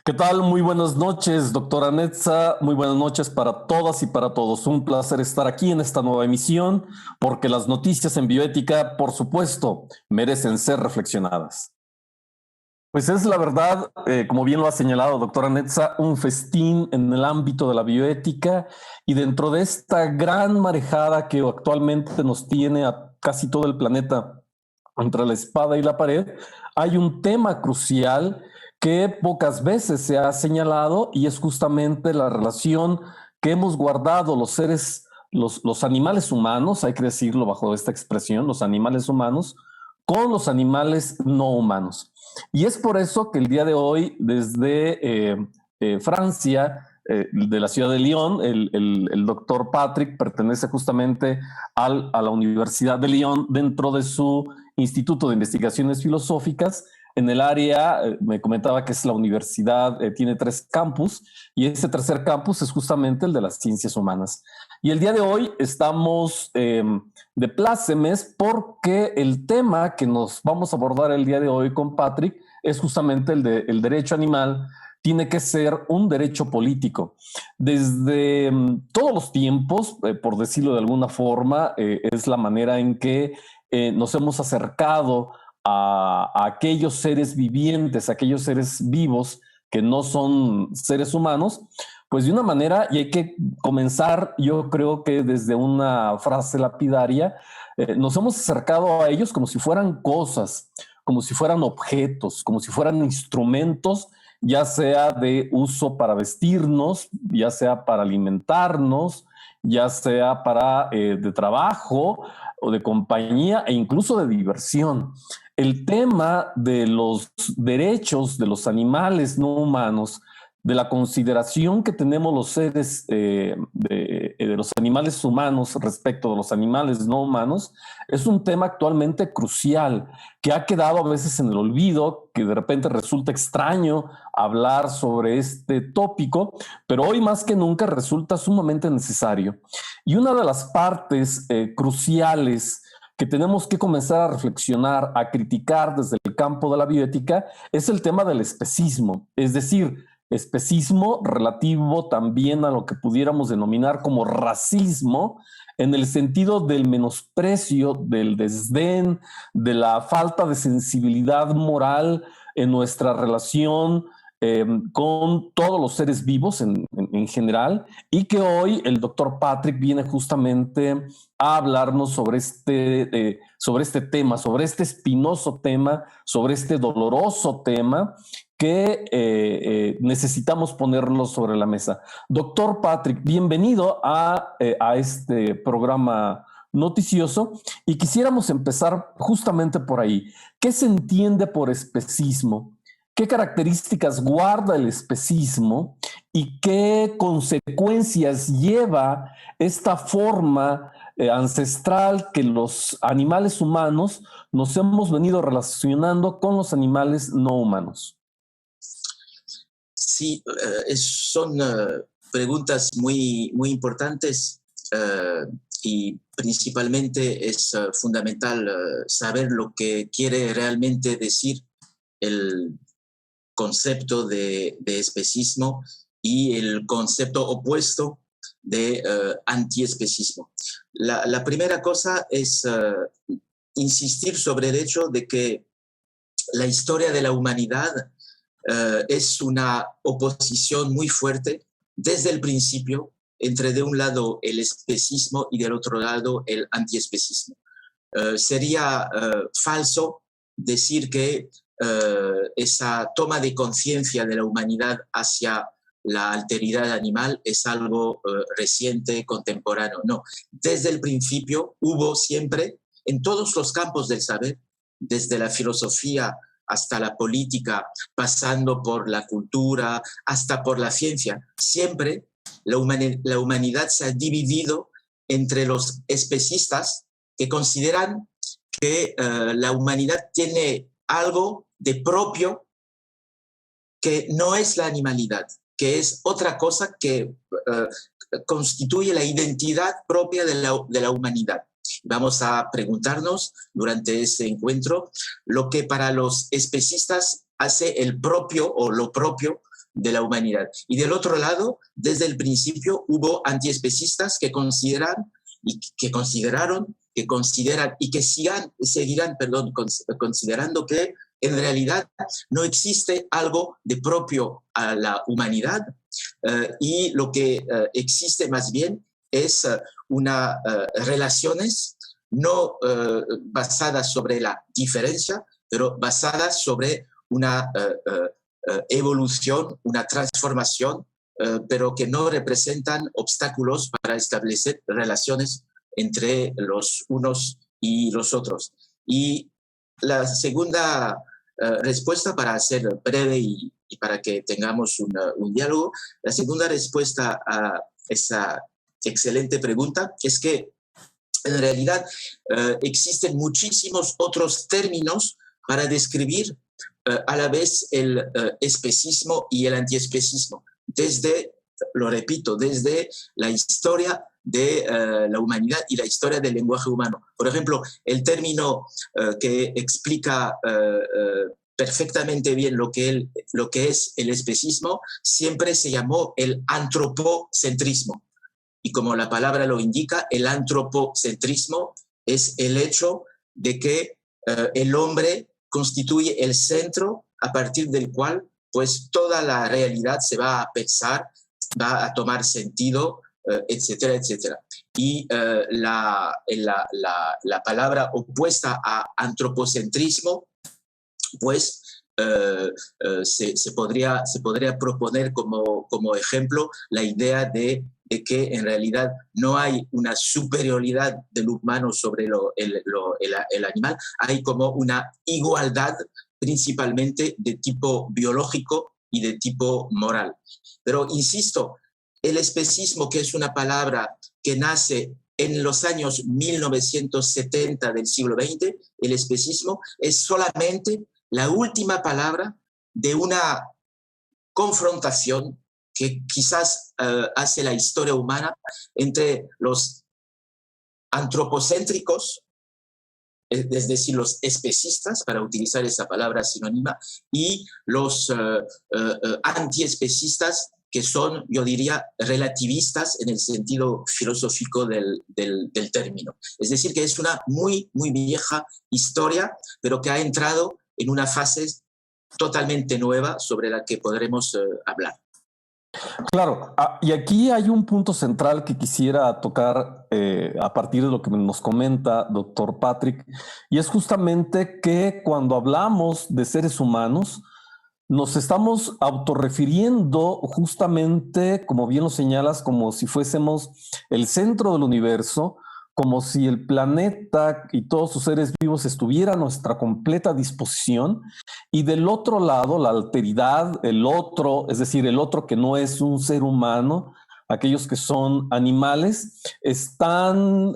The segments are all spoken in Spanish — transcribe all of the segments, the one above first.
¿Qué tal? Muy buenas noches, doctora Netza. Muy buenas noches para todas y para todos. Un placer estar aquí en esta nueva emisión, porque las noticias en bioética, por supuesto, merecen ser reflexionadas. Pues es la verdad, como bien lo ha señalado doctora Netza, un festín en el ámbito de la bioética y dentro de esta gran marejada que actualmente nos tiene a casi todo el planeta entre la espada y la pared, hay un tema crucial que pocas veces se ha señalado y es justamente la relación que hemos guardado los seres, los animales humanos, hay que decirlo bajo esta expresión, los animales humanos, con los animales no humanos. Y es por eso que el día de hoy, desde Francia, de la ciudad de Lyon, el doctor Patrick pertenece justamente a la Universidad de Lyon dentro de su Instituto de Investigaciones Filosóficas. En el área, me comentaba que es la universidad, tiene 3 campus y ese tercer campus es justamente el de las ciencias humanas. Y el día de hoy estamos de plácemes porque el tema que nos vamos a abordar el día de hoy con Patrick es justamente el derecho animal. Tiene que ser un derecho político. Desde todos los tiempos, por decirlo de alguna forma, es la manera en que nos hemos acercado a aquellos seres vivientes, a aquellos seres vivos que no son seres humanos, pues de una manera, y hay que comenzar, yo creo que desde una frase lapidaria, nos hemos acercado a ellos como si fueran cosas, como si fueran objetos, como si fueran instrumentos, ya sea de uso para vestirnos, ya sea para alimentarnos, ya sea para de trabajo o de compañía e incluso de diversión. El tema de los derechos de los animales no humanos, de la consideración que tenemos los seres de los animales humanos respecto de los animales no humanos, es un tema actualmente crucial que ha quedado a veces en el olvido, que de repente resulta extraño hablar sobre este tópico, pero hoy más que nunca resulta sumamente necesario. Y una de las partes cruciales que tenemos que comenzar a reflexionar, a criticar desde el campo de la bioética, es el tema del especismo, es decir, especismo relativo también a lo que pudiéramos denominar como racismo, en el sentido del menosprecio, del desdén, de la falta de sensibilidad moral en nuestra relación con todos los seres vivos en general, y que hoy el doctor Patrick viene justamente a hablarnos sobre este tema, sobre este espinoso tema, sobre este doloroso tema que necesitamos ponerlo sobre la mesa. Doctor Patrick, bienvenido a este programa noticioso y quisiéramos empezar justamente por ahí. ¿Qué se entiende por especismo? ¿Qué características guarda el especismo y qué consecuencias lleva esta forma ancestral que los animales humanos nos hemos venido relacionando con los animales no humanos? Sí, son preguntas muy importantes y principalmente es fundamental saber lo que quiere realmente decir el concepto de especismo y el concepto opuesto de antiespecismo. La primera cosa es insistir sobre el hecho de que la historia de la humanidad es una oposición muy fuerte desde el principio entre de un lado el especismo y del otro lado el antiespecismo. Sería falso decir que esa toma de conciencia de la humanidad hacia la alteridad animal es algo reciente, contemporáneo. No, desde el principio hubo siempre, en todos los campos del saber, desde la filosofía hasta la política, pasando por la cultura, hasta por la ciencia, siempre la humanidad se ha dividido entre los especistas que consideran que la humanidad tiene algo de propio que no es la animalidad, que es otra cosa que constituye la identidad propia de la humanidad. Vamos a preguntarnos durante ese encuentro lo que para los especistas hace el propio o lo propio de la humanidad. Y del otro lado, desde el principio hubo antiespecistas que consideraron y que seguirán considerando que en realidad no existe algo de propio a la humanidad y lo que existe más bien es una relaciones no basadas sobre la diferencia, pero basadas sobre una evolución, una transformación, pero que no representan obstáculos para establecer relaciones entre los unos y los otros. Y la segunda respuesta, para ser breve y para que tengamos un diálogo, la segunda respuesta a esa excelente pregunta es que en realidad existen muchísimos otros términos para describir a la vez el especismo y el antiespecismo, lo repito, desde la historia de la humanidad y la historia del lenguaje humano. Por ejemplo, el término que explica perfectamente bien lo que es el especismo siempre se llamó el antropocentrismo. Y como la palabra lo indica, el antropocentrismo es el hecho de que el hombre constituye el centro a partir del cual pues toda la realidad se va a pensar, va a tomar sentido, etcétera, etcétera. Y la palabra opuesta a antropocentrismo pues se podría proponer como ejemplo la idea de que en realidad no hay una superioridad del humano sobre el animal, hay como una igualdad principalmente de tipo biológico y de tipo moral. Pero insisto, el especismo, que es una palabra que nace en los años 1970 del siglo XX, el especismo es solamente la última palabra de una confrontación que quizás hace la historia humana entre los antropocéntricos, es decir, los especistas, para utilizar esa palabra sinónima, y los antiespecistas, que son, yo diría, relativistas en el sentido filosófico del término. Es decir, que es una muy, muy vieja historia, pero que ha entrado en una fase totalmente nueva sobre la que podremos hablar. Claro, y aquí hay un punto central que quisiera tocar a partir de lo que nos comenta doctor Patrick, y es justamente que cuando hablamos de seres humanos, nos estamos autorrefiriendo justamente, como bien lo señalas, como si fuésemos el centro del universo, como si el planeta y todos sus seres vivos estuvieran a nuestra completa disposición, y del otro lado, la alteridad, el otro, es decir, el otro que no es un ser humano, aquellos que son animales, están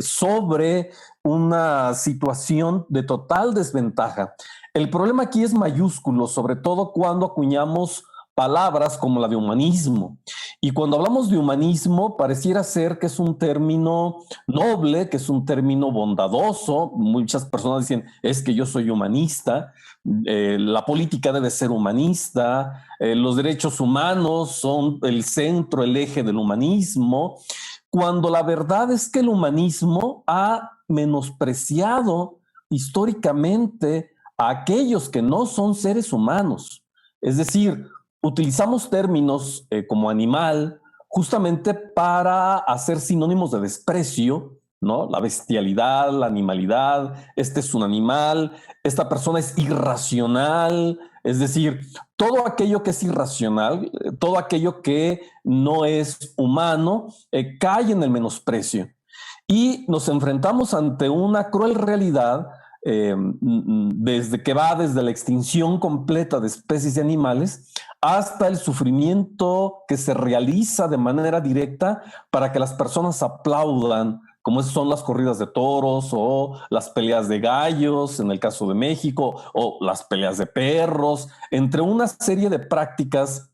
sobre una situación de total desventaja. El problema aquí es mayúsculo, sobre todo cuando acuñamos palabras como la de humanismo. Y cuando hablamos de humanismo, pareciera ser que es un término noble, que es un término bondadoso. Muchas personas dicen, es que yo soy humanista, la política debe ser humanista, los derechos humanos son el centro, el eje del humanismo, cuando la verdad es que el humanismo ha menospreciado históricamente a aquellos que no son seres humanos. Es decir, utilizamos términos como animal justamente para hacer sinónimos de desprecio, ¿no? La bestialidad, la animalidad, este es un animal, esta persona es irracional, es decir, todo aquello que es irracional, todo aquello que no es humano, cae en el menosprecio. Y nos enfrentamos ante una cruel realidad desde la extinción completa de especies de animales hasta el sufrimiento que se realiza de manera directa para que las personas aplaudan, como son las corridas de toros o las peleas de gallos en el caso de México, o las peleas de perros, entre una serie de prácticas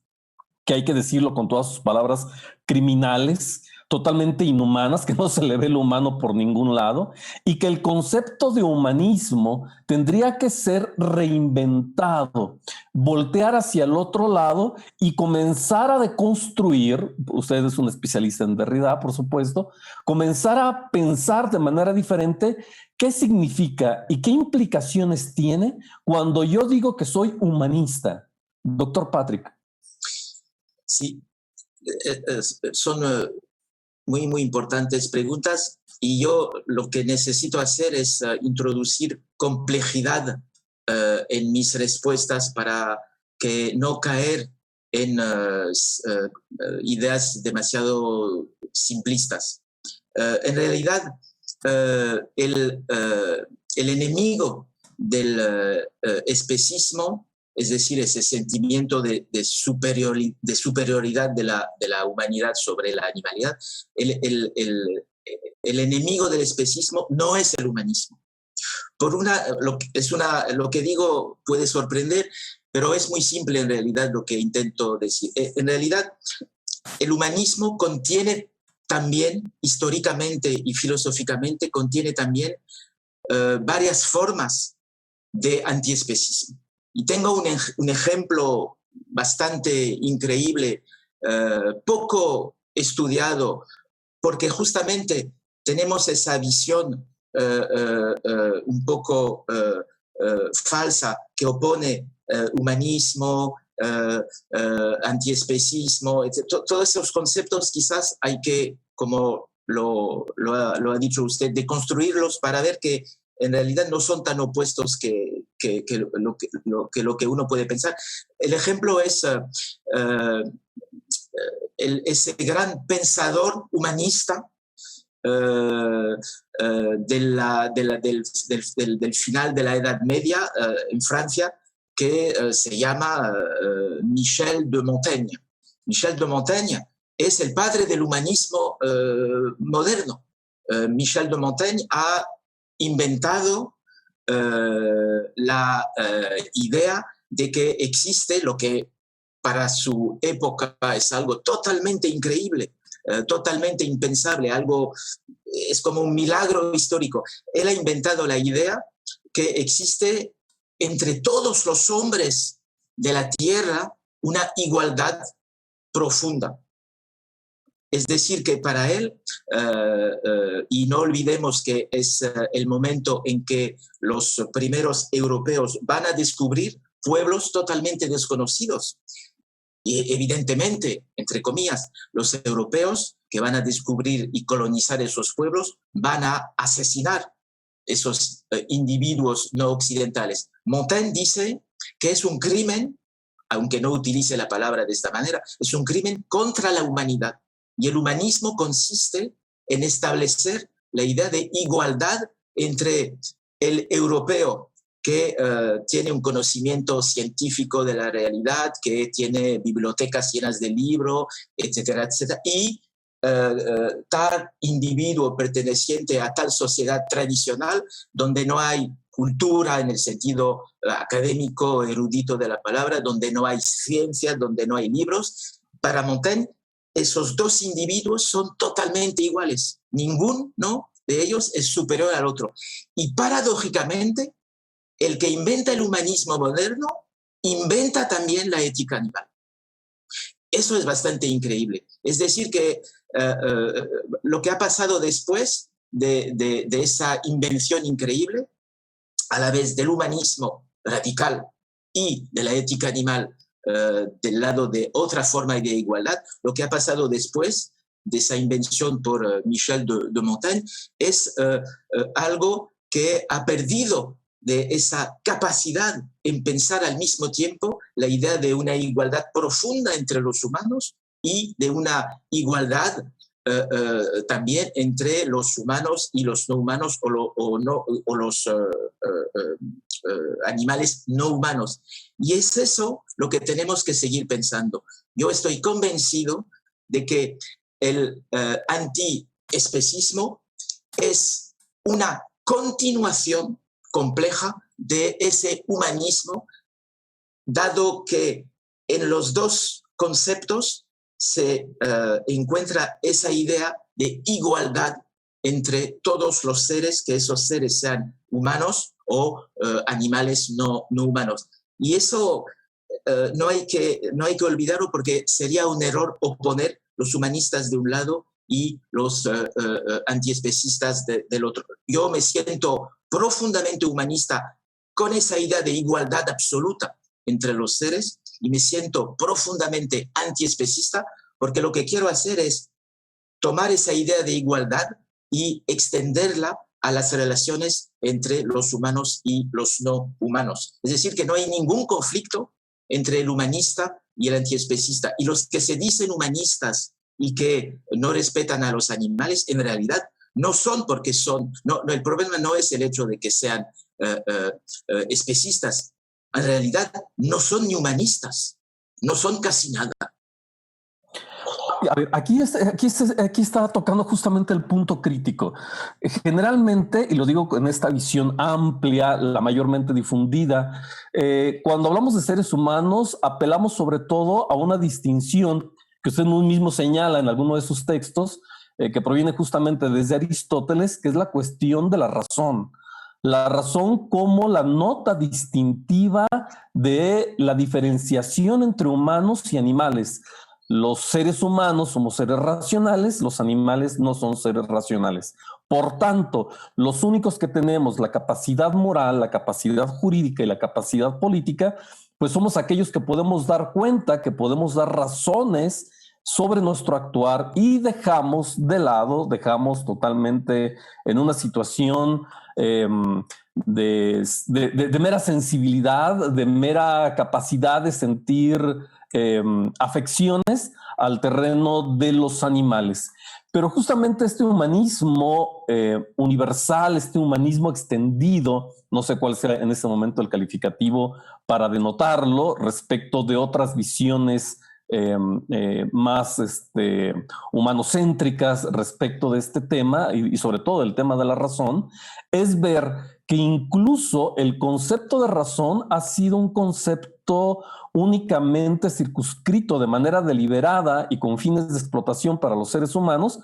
que hay que decirlo con todas sus palabras, criminales, totalmente inhumanas, que no se le ve lo humano por ningún lado, y que el concepto de humanismo tendría que ser reinventado, voltear hacia el otro lado y comenzar a deconstruir, usted es un especialista en Derrida, por supuesto, comenzar a pensar de manera diferente qué significa y qué implicaciones tiene cuando yo digo que soy humanista. Doctor Patrick. Sí, son muy importantes preguntas y yo lo que necesito hacer es introducir complejidad en mis respuestas para que no caer en ideas demasiado simplistas. En realidad, el enemigo del especismo, es decir, ese sentimiento de superioridad de la humanidad sobre la animalidad, el enemigo del especismo no es el humanismo. Lo que digo puede sorprender, pero es muy simple en realidad lo que intento decir. En realidad, el humanismo contiene también, históricamente y filosóficamente, contiene también varias formas de antiespecismo. Y tengo un ejemplo bastante increíble, poco estudiado, porque justamente tenemos esa visión un poco falsa que opone humanismo, antiespecismo, todos esos conceptos quizás hay que, como lo ha dicho usted, deconstruirlos para ver que en realidad no son tan opuestos que lo que uno puede pensar. El ejemplo es ese gran pensador humanista del final de la Edad Media en Francia, que se llama Michel de Montaigne. Michel de Montaigne es el padre del humanismo moderno. Michel de Montaigne ha inventado la idea de que existe lo que para su época es algo totalmente increíble, totalmente impensable, es como un milagro histórico. Él ha inventado la idea que existe entre todos los hombres de la tierra una igualdad profunda. Es decir, que para él, y no olvidemos que es el momento en que los primeros europeos van a descubrir pueblos totalmente desconocidos. Y evidentemente, entre comillas, los europeos que van a descubrir y colonizar esos pueblos van a asesinar esos individuos no occidentales. Montaigne dice que es un crimen, aunque no utilice la palabra de esta manera, es un crimen contra la humanidad. Y el humanismo consiste en establecer la idea de igualdad entre el europeo que tiene un conocimiento científico de la realidad, que tiene bibliotecas llenas de libros, etcétera, etcétera, y tal individuo perteneciente a tal sociedad tradicional donde no hay cultura en el sentido académico, erudito de la palabra, donde no hay ciencia, donde no hay libros. Para Montaigne, esos dos individuos son totalmente iguales. Ninguno de ellos es superior al otro. Y paradójicamente, el que inventa el humanismo moderno inventa también la ética animal. Eso es bastante increíble. Es decir, que lo que ha pasado después de esa invención increíble, a la vez del humanismo radical y de la ética animal del lado de otra forma de igualdad, lo que ha pasado después de esa invención por Michel de Montaigne es algo que ha perdido de esa capacidad en pensar al mismo tiempo la idea de una igualdad profunda entre los humanos y de una igualdad también entre los humanos y los no humanos o los animales no humanos. Y es eso lo que tenemos que seguir pensando. Yo estoy convencido de que el antiespecismo es una continuación compleja de ese humanismo, dado que en los dos conceptos se encuentra esa idea de igualdad entre todos los seres, que esos seres sean humanos o animales no humanos. Y eso no hay que olvidarlo, porque sería un error oponer los humanistas de un lado y los antiespecistas del otro. Yo me siento profundamente humanista con esa idea de igualdad absoluta entre los seres, y me siento profundamente antiespecista porque lo que quiero hacer es tomar esa idea de igualdad y extenderla a las relaciones entre los humanos y los no humanos. Es decir, que no hay ningún conflicto entre el humanista y el antiespecista. Y los que se dicen humanistas y que no respetan a los animales, en realidad no son porque son... el problema no es el hecho de que sean especistas. En realidad no son ni humanistas, no son casi nada. A ver, aquí está tocando justamente el punto crítico. Generalmente, y lo digo en esta visión amplia, la mayormente difundida, cuando hablamos de seres humanos, apelamos sobre todo a una distinción que usted mismo señala en alguno de sus textos, que proviene justamente desde Aristóteles, que es la cuestión de la razón. La razón como la nota distintiva de la diferenciación entre humanos y animales. Los seres humanos somos seres racionales, los animales no son seres racionales. Por tanto, los únicos que tenemos la capacidad moral, la capacidad jurídica y la capacidad política, pues somos aquellos que podemos dar cuenta, que podemos dar razones sobre nuestro actuar, y dejamos totalmente en una situación de mera sensibilidad, de mera capacidad de sentir afecciones al terreno de los animales. Pero justamente este humanismo universal, este humanismo extendido, no sé cuál sea en este momento el calificativo para denotarlo, respecto de otras visiones más humanocéntricas respecto de este tema, y sobre todo el tema de la razón, es ver que incluso el concepto de razón ha sido un concepto únicamente circunscrito de manera deliberada y con fines de explotación para los seres humanos,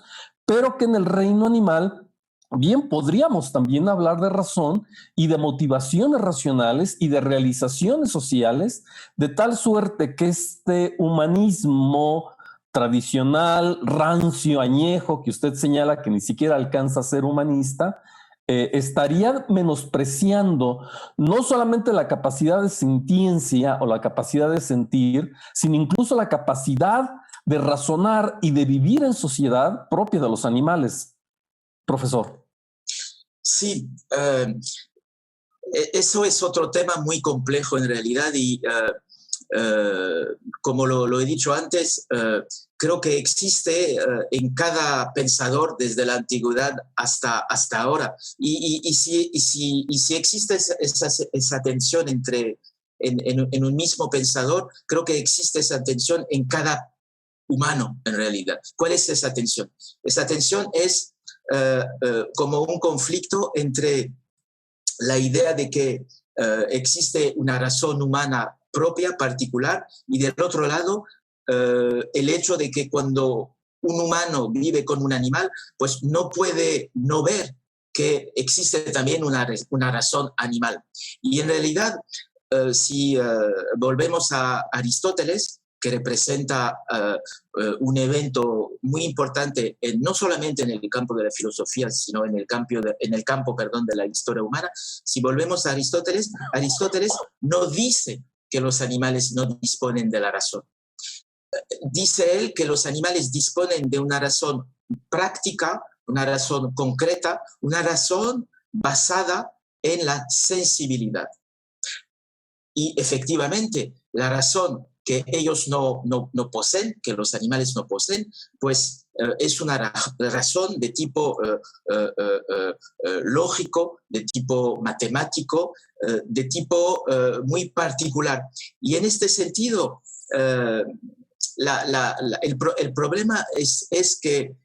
pero que en el reino animal bien podríamos también hablar de razón y de motivaciones racionales y de realizaciones sociales, de tal suerte que este humanismo tradicional, rancio, añejo, que usted señala que ni siquiera alcanza a ser humanista, estaría menospreciando no solamente la capacidad de sentiencia o la capacidad de sentir, sino incluso la capacidad de razonar y de vivir en sociedad propia de los animales. Profesor. Sí, eso es otro tema muy complejo en realidad, y como lo he dicho antes, creo que existe en cada pensador desde la antigüedad hasta ahora. Y si existe esa tensión en un mismo pensador, creo que existe esa tensión en cada humano en realidad. ¿Cuál es esa tensión? Esa tensión es como un conflicto entre la idea de que existe una razón humana propia, particular, y del otro lado el hecho de que cuando un humano vive con un animal, pues no puede no ver que existe también una razón animal. Y en realidad, si volvemos a Aristóteles, que representa un evento muy importante, no solamente en el campo de la filosofía, sino en el campo de la historia humana. Si volvemos a Aristóteles, Aristóteles no dice que los animales no disponen de la razón. Dice él que los animales disponen de una razón práctica, una razón concreta, una razón basada en la sensibilidad. Y efectivamente, la razón que ellos no poseen, que los animales no poseen, pues es una razón de tipo lógico, de tipo matemático, de tipo muy particular. Y en este sentido, el problema es que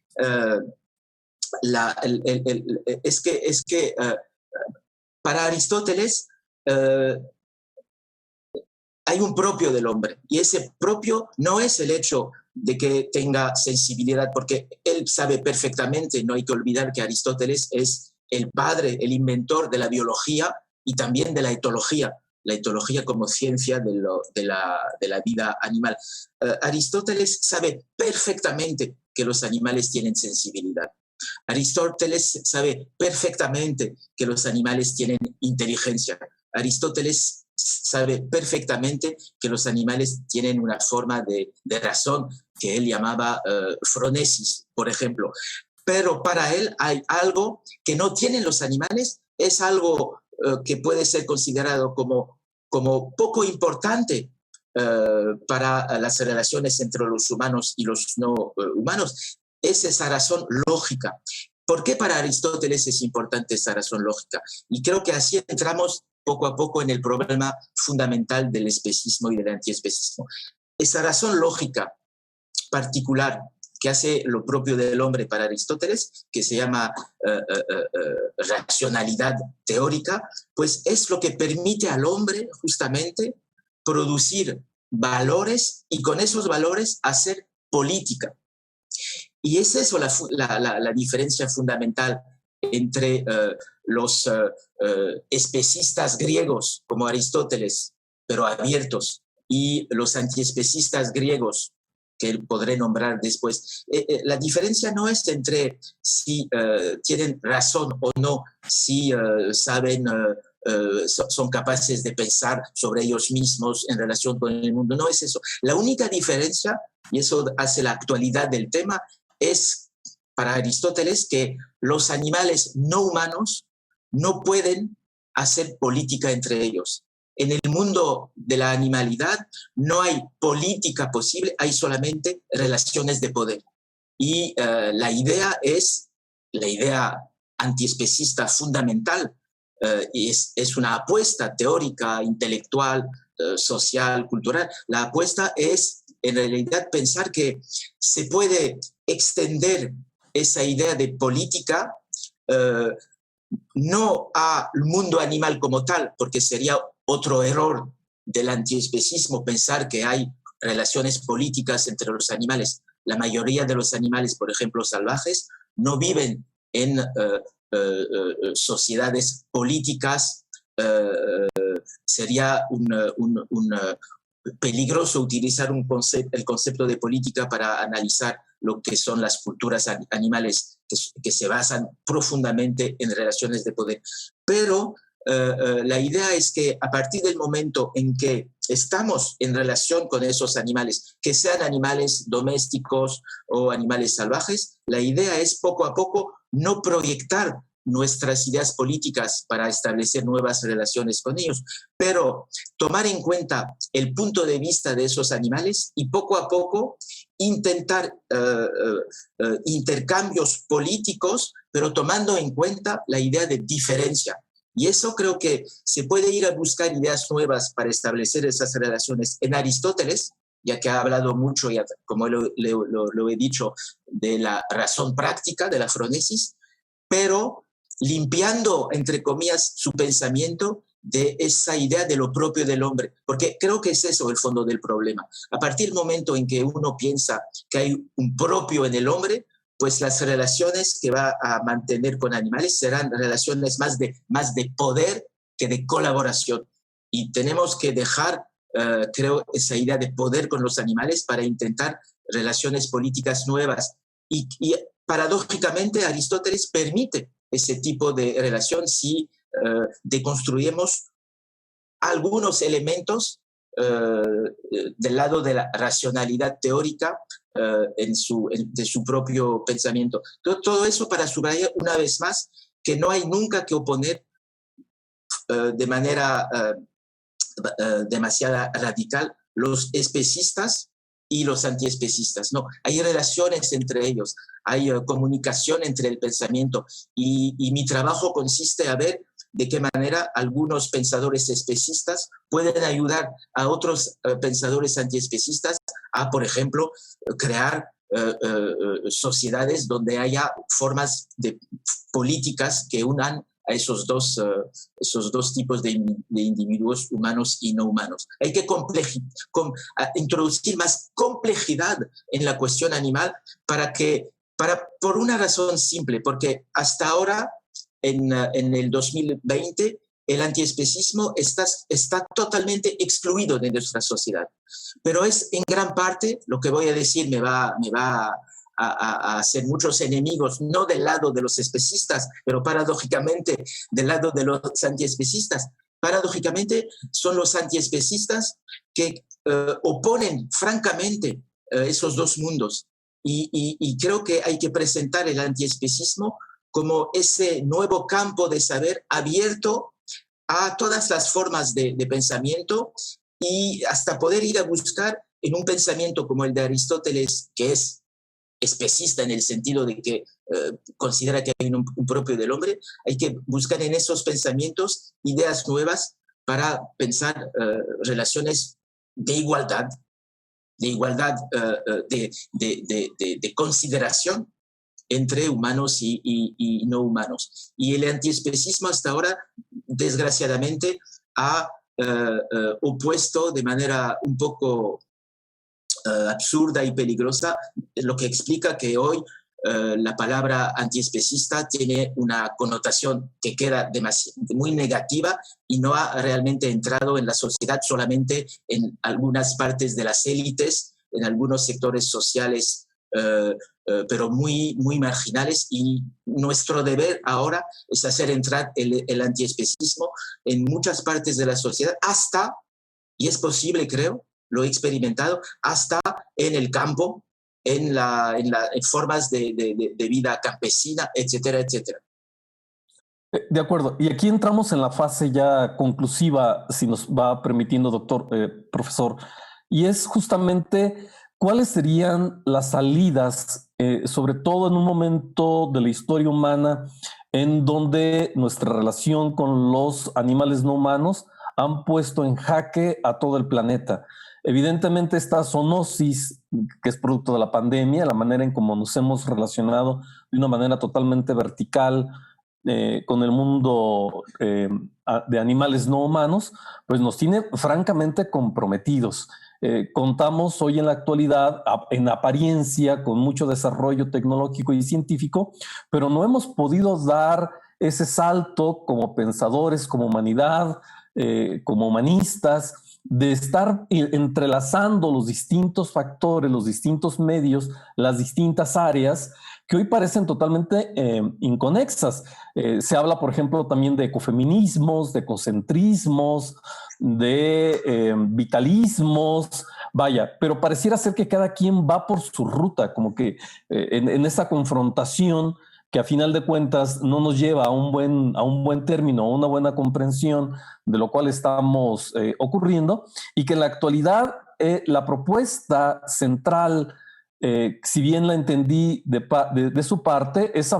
para Aristóteles hay un propio del hombre, y ese propio no es el hecho de que tenga sensibilidad, porque él sabe perfectamente, no hay que olvidar que Aristóteles es el padre, el inventor de la biología y también de la etología como ciencia de la vida animal. Aristóteles sabe perfectamente que los animales tienen sensibilidad. Aristóteles sabe perfectamente que los animales tienen inteligencia. Aristóteles sabe perfectamente que los animales tienen una forma de razón que él llamaba fronesis, por ejemplo. Pero para él hay algo que no tienen los animales, es algo que puede ser considerado como poco importante para las relaciones entre los humanos y los no humanos. Es esa razón lógica. ¿Por qué para Aristóteles es importante esa razón lógica? Y creo que así entramos poco a poco en el problema fundamental del especismo y del antiespecismo. Esa razón lógica particular que hace lo propio del hombre para Aristóteles, que se llama racionalidad teórica, pues es lo que permite al hombre justamente producir valores y con esos valores hacer política. Y es eso la diferencia fundamental entre los especistas griegos como Aristóteles, pero abiertos, y los antiespecistas griegos, que podré nombrar después. La diferencia no es entre si tienen razón o no, si saben, son capaces de pensar sobre ellos mismos en relación con el mundo. No es eso. La única diferencia, y eso hace la actualidad del tema, es para Aristóteles que los animales no humanos no pueden hacer política entre ellos. En el mundo de la animalidad no hay política posible, hay solamente relaciones de poder. Y la idea antiespecista fundamental, y es una apuesta teórica, intelectual, social, cultural. La apuesta es en realidad pensar que se puede extender esa idea de política no al mundo animal como tal, porque sería otro error del antiespecismo pensar que hay relaciones políticas entre los animales. La mayoría de los animales, por ejemplo, salvajes, no viven en sociedades políticas. Sería peligroso utilizar el concepto de política para analizar lo que son las culturas animales que se basan profundamente en relaciones de poder. Pero la idea es que a partir del momento en que estamos en relación con esos animales, que sean animales domésticos o animales salvajes, la idea es poco a poco no proyectar nuestras ideas políticas para establecer nuevas relaciones con ellos, pero tomar en cuenta el punto de vista de esos animales y poco a poco intentar intercambios políticos, pero tomando en cuenta la idea de diferencia. Y eso creo que se puede ir a buscar ideas nuevas para establecer esas relaciones en Aristóteles, ya que ha hablado mucho, ya, como lo he dicho, de la razón práctica, de la fronesis, pero limpiando, entre comillas, su pensamiento de esa idea de lo propio del hombre, porque creo que es eso el fondo del problema. A partir del momento en que uno piensa que hay un propio en el hombre, pues las relaciones que va a mantener con animales serán relaciones más de poder que de colaboración. Y tenemos que dejar, creo, esa idea de poder con los animales para intentar relaciones políticas nuevas. Y paradójicamente Aristóteles permite ese tipo de relación si deconstruyemos algunos elementos del lado de la racionalidad teórica de su propio pensamiento. Todo eso para subrayar una vez más que no hay nunca que oponer de manera demasiado radical los especistas y los antiespecistas. No, hay relaciones entre ellos, hay comunicación entre el pensamiento y mi trabajo consiste a ver de qué manera algunos pensadores especistas pueden ayudar a otros pensadores antiespecistas a, por ejemplo, crear sociedades donde haya formas de políticas que unan esos dos tipos de individuos humanos y no humanos. Hay que introducir más complejidad en la cuestión animal por una razón simple, porque hasta ahora, en el 2020, el antiespecismo está totalmente excluido de nuestra sociedad. Pero es en gran parte, lo que voy a decir me va a hacer muchos enemigos, no del lado de los especistas, pero paradójicamente del lado de los antiespecistas. Paradójicamente son los antiespecistas que oponen francamente esos dos mundos. Y creo que hay que presentar el antiespecismo como ese nuevo campo de saber abierto a todas las formas de pensamiento y hasta poder ir a buscar en un pensamiento como el de Aristóteles, que es especista en el sentido de que considera que hay un propio del hombre, hay que buscar en esos pensamientos ideas nuevas para pensar relaciones de igualdad, de consideración entre humanos y no humanos. Y el antiespecismo hasta ahora, desgraciadamente, ha opuesto de manera un poco absurda y peligrosa, lo que explica que hoy la palabra antiespecista tiene una connotación que queda muy negativa y no ha realmente entrado en la sociedad, solamente en algunas partes de las élites, en algunos sectores sociales, pero muy, muy marginales. Y nuestro deber ahora es hacer entrar el antiespecismo en muchas partes de la sociedad, hasta, y es posible, creo, lo he experimentado, hasta en el campo, en formas de vida campesina, etcétera, etcétera. De acuerdo. Y aquí entramos en la fase ya conclusiva, si nos va permitiendo, doctor, profesor, y es justamente cuáles serían las salidas, sobre todo en un momento de la historia humana en donde nuestra relación con los animales no humanos han puesto en jaque a todo el planeta. Evidentemente esta zoonosis, que es producto de la pandemia, la manera en cómo nos hemos relacionado de una manera totalmente vertical con el mundo de animales no humanos, pues nos tiene francamente comprometidos. Contamos hoy en la actualidad, en apariencia, con mucho desarrollo tecnológico y científico, pero no hemos podido dar ese salto como pensadores, como humanidad, como humanistas, de estar entrelazando los distintos factores, los distintos medios, las distintas áreas que hoy parecen totalmente inconexas. Se habla, por ejemplo, también de ecofeminismos, de ecocentrismos, de vitalismos, vaya, pero pareciera ser que cada quien va por su ruta, como que en esa confrontación que a final de cuentas no nos lleva a un buen término, a una buena comprensión de lo cual estamos ocurriendo, y que en la actualidad la propuesta central, si bien la entendí de su parte, es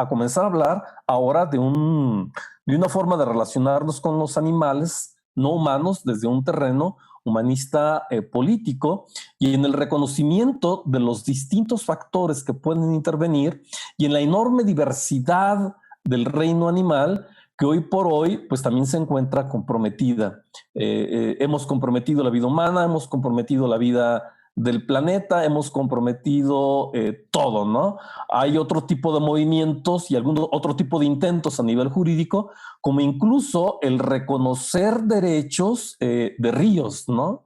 comenzar a hablar ahora de una forma de relacionarnos con los animales no humanos desde un terreno humanista político, y en el reconocimiento de los distintos factores que pueden intervenir y en la enorme diversidad del reino animal que hoy por hoy pues también se encuentra comprometida. Hemos comprometido la vida humana, hemos comprometido la vida del planeta, hemos comprometido todo, ¿no? Hay otro tipo de movimientos y otro tipo de intentos a nivel jurídico, como incluso el reconocer derechos de ríos, ¿no?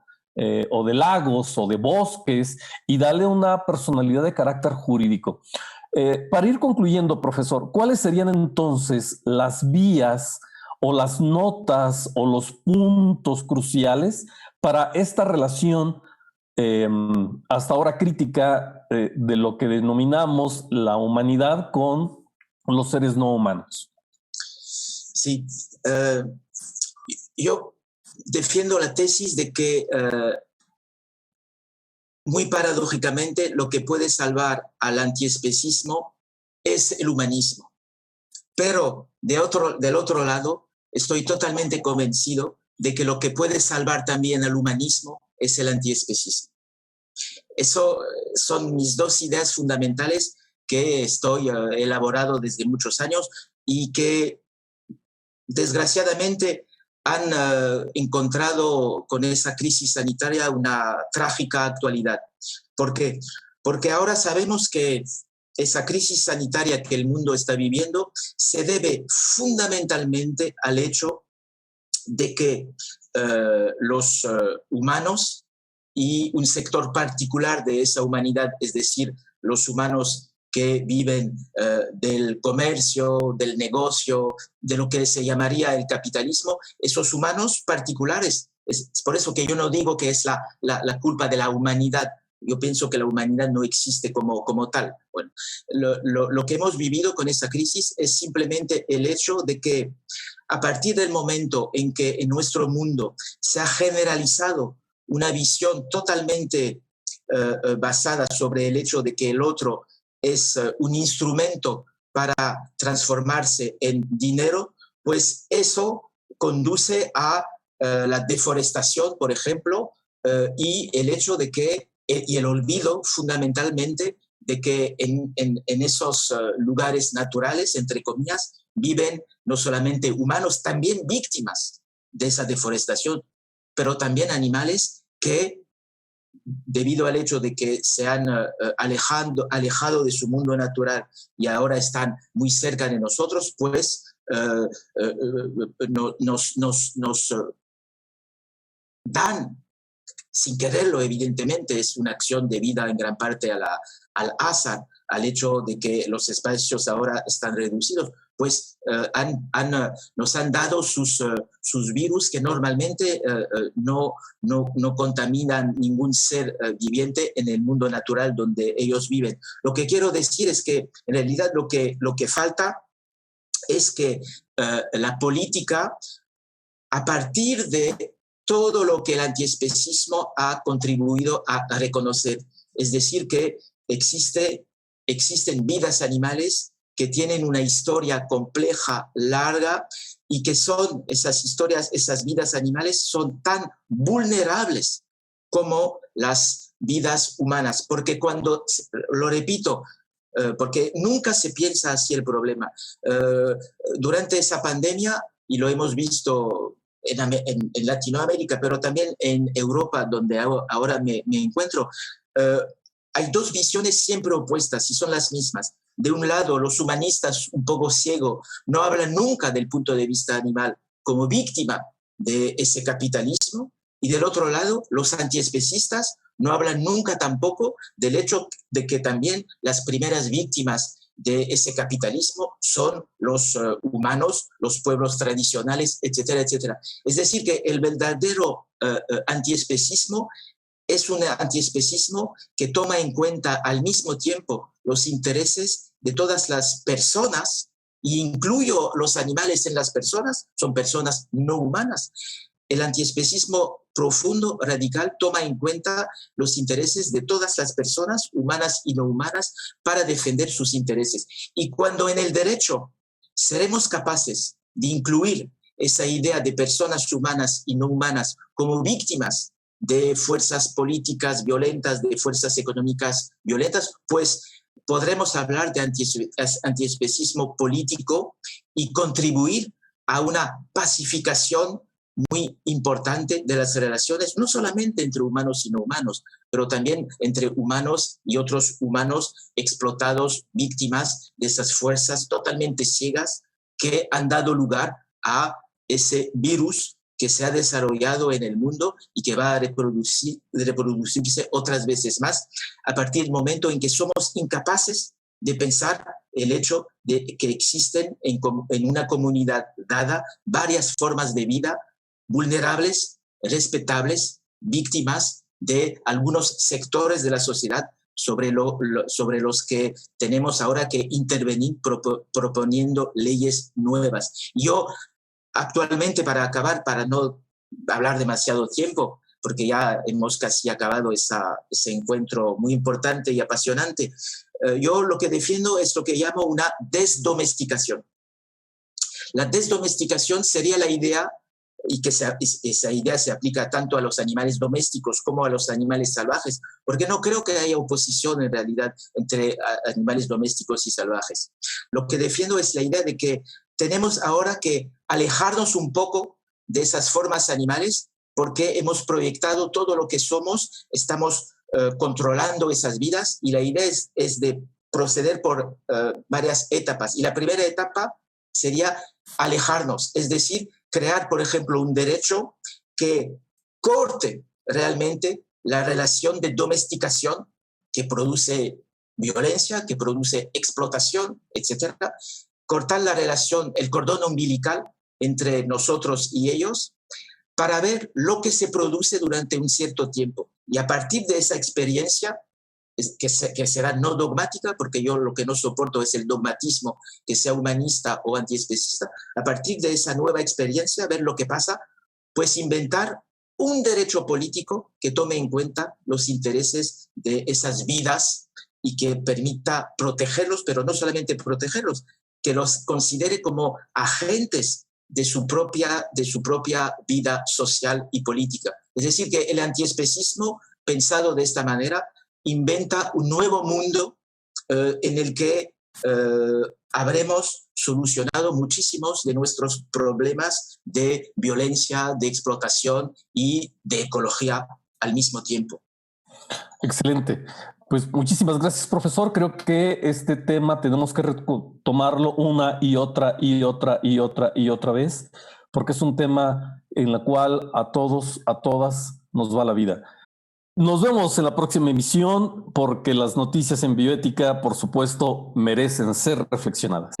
O de lagos o de bosques, y darle una personalidad de carácter jurídico. Para ir concluyendo, profesor, ¿cuáles serían entonces las vías o las notas o los puntos cruciales para esta relación hasta ahora crítica de lo que denominamos la humanidad con los seres no humanos? Sí, yo defiendo la tesis de que muy paradójicamente lo que puede salvar al antiespecismo es el humanismo. Pero del otro lado, estoy totalmente convencido de que lo que puede salvar también al humanismo es el antiespecismo. Eso son mis dos ideas fundamentales que estoy elaborando desde muchos años y que desgraciadamente han encontrado con esa crisis sanitaria una trágica actualidad. ¿Por qué? Porque ahora sabemos que esa crisis sanitaria que el mundo está viviendo se debe fundamentalmente al hecho de que los humanos y un sector particular de esa humanidad, es decir, los humanos que viven del comercio, del negocio, de lo que se llamaría el capitalismo, esos humanos particulares. Es por eso que yo no digo que es la culpa de la humanidad. Yo pienso que la humanidad no existe como tal. Bueno, lo que hemos vivido con esa crisis es simplemente el hecho de que a partir del momento en que en nuestro mundo se ha generalizado una visión totalmente basada sobre el hecho de que el otro es un instrumento para transformarse en dinero, pues eso conduce a la deforestación, por ejemplo, y el hecho de que, y el olvido fundamentalmente de que en esos lugares naturales, entre comillas, viven no solamente humanos, también víctimas de esa deforestación, pero también animales que, debido al hecho de que se han alejado de su mundo natural y ahora están muy cerca de nosotros, pues nos dan, sin quererlo evidentemente, es una acción debida en gran parte al azar, al hecho de que los espacios ahora están reducidos, pues nos han dado sus virus que normalmente no contaminan ningún ser viviente en el mundo natural donde ellos viven. Lo que quiero decir es que en realidad lo que falta es que la política, a partir de todo lo que el antiespecismo ha contribuido a reconocer, es decir, que existen vidas animales que tienen una historia compleja, larga, y que son esas historias, esas vidas animales son tan vulnerables como las vidas humanas. Porque cuando, lo repito, porque nunca se piensa así el problema. Durante esa pandemia, y lo hemos visto en Latinoamérica, pero también en Europa, donde ahora me encuentro, hay dos visiones siempre opuestas y son las mismas. De un lado, los humanistas un poco ciegos no hablan nunca del punto de vista animal como víctima de ese capitalismo, y del otro lado, los antiespecistas no hablan nunca tampoco del hecho de que también las primeras víctimas de ese capitalismo son los humanos, los pueblos tradicionales, etcétera, etcétera. Es decir, que el verdadero antiespecismo es un antiespecismo que toma en cuenta al mismo tiempo los intereses de todas las personas, e incluyo los animales en las personas, son personas no humanas. El antiespecismo profundo, radical, toma en cuenta los intereses de todas las personas, humanas y no humanas, para defender sus intereses. Y cuando en el derecho seremos capaces de incluir esa idea de personas humanas y no humanas como víctimas de fuerzas políticas violentas, de fuerzas económicas violentas, pues podremos hablar de antiespecismo político y contribuir a una pacificación muy importante de las relaciones, no solamente entre humanos y no humanos, pero también entre humanos y otros humanos explotados, víctimas de esas fuerzas totalmente ciegas que han dado lugar a ese virus que se ha desarrollado en el mundo y que va a reproducirse otras veces más a partir del momento en que somos incapaces de pensar el hecho de que existen en una comunidad dada varias formas de vida vulnerables, respetables, víctimas de algunos sectores de la sociedad sobre los que tenemos ahora que intervenir proponiendo leyes nuevas. Yo actualmente, para acabar, para no hablar demasiado tiempo, porque ya hemos casi acabado ese encuentro muy importante y apasionante, yo lo que defiendo es lo que llamo una desdomesticación. La desdomesticación sería la idea, y que esa idea se aplica tanto a los animales domésticos como a los animales salvajes, porque no creo que haya oposición en realidad entre animales domésticos y salvajes. Lo que defiendo es la idea de que tenemos ahora que alejarnos un poco de esas formas animales porque hemos proyectado todo lo que somos, estamos controlando esas vidas y la idea es de proceder por varias etapas. Y la primera etapa sería alejarnos, es decir, crear, por ejemplo, un derecho que corte realmente la relación de domesticación que produce violencia, que produce explotación, etcétera. Cortar la relación, el cordón umbilical entre nosotros y ellos para ver lo que se produce durante un cierto tiempo. Y a partir de esa experiencia, que será no dogmática, porque yo lo que no soporto es el dogmatismo, que sea humanista o antiespecista, a partir de esa nueva experiencia, ver lo que pasa, pues inventar un derecho político que tome en cuenta los intereses de esas vidas y que permita protegerlos, pero no solamente protegerlos, que los considere como agentes de su propia vida social y política. Es decir, que el antiespecismo, pensado de esta manera, inventa un nuevo mundo en el que habremos solucionado muchísimos de nuestros problemas de violencia, de explotación y de ecología al mismo tiempo. Excelente. Pues muchísimas gracias, profesor. Creo que este tema tenemos que retomarlo una y otra y otra y otra y otra vez, porque es un tema en el cual a todos, a todas nos va la vida. Nos vemos en la próxima emisión, porque las noticias en bioética, por supuesto, merecen ser reflexionadas.